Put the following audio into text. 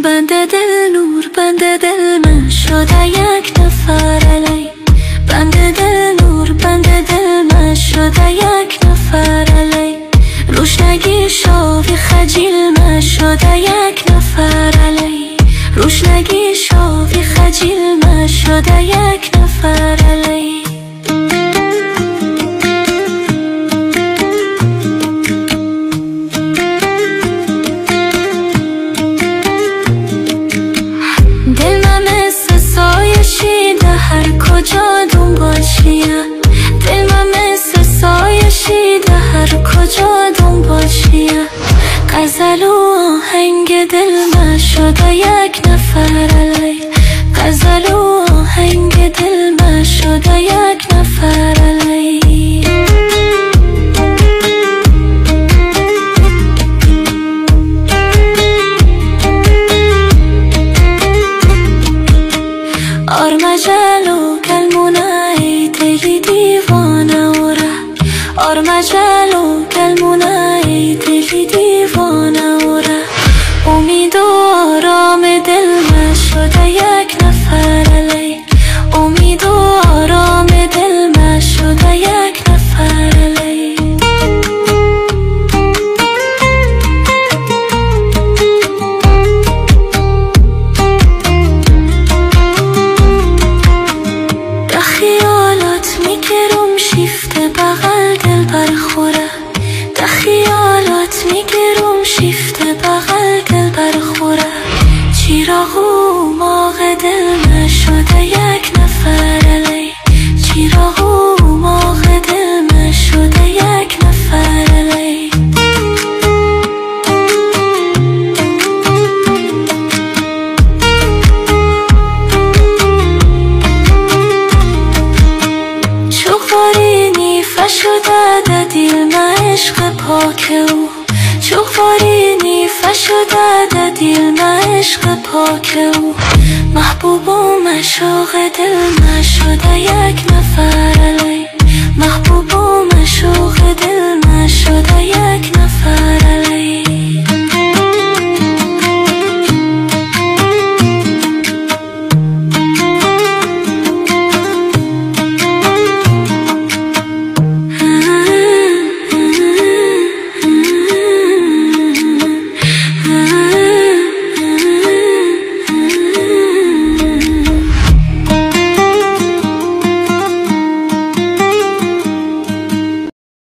بنده دل نور بنده دل من شده یک نفر علی. بنده دل نور بنده دل من شده یک نفر علی. روشنگی شاوی خجیل من شده یک نفر علی. روشنگی شاوی خجیل من شده یک نفر علی. دل من مثل سایه شیده هر کجا دنبال شیه. دل من مثل سایه شیده هر کجا دنبال شیه. غزل و آهنگ دل من شده یک نفر علی. غزل و آهنگ دل من شده یک نفر علی. آرمجلو کلمونای دلی دیوانه وره. آرمجلو کلمونای دلی دیوانه وره. امید و آرام دل من شده یک نفر علی. امید و آرام دل من شده یک نفر علی. ده خیالات میگرم شیفت بغل دل برخوره. ده خیالات میگرم شیفت بغل دل برخوره. چراغ و ماغ دل من شده یک نفر علی. چراغ و ماغ دل من شده یک نفر علی. چوخواری نیفه شده ده دیل من عشق پاک او. چوخواری نیفه شده ده دیل من عشق پاک او. محبوب و مشوق دل من شده یک نفر علی. محبوب و مشوق دل من شده یک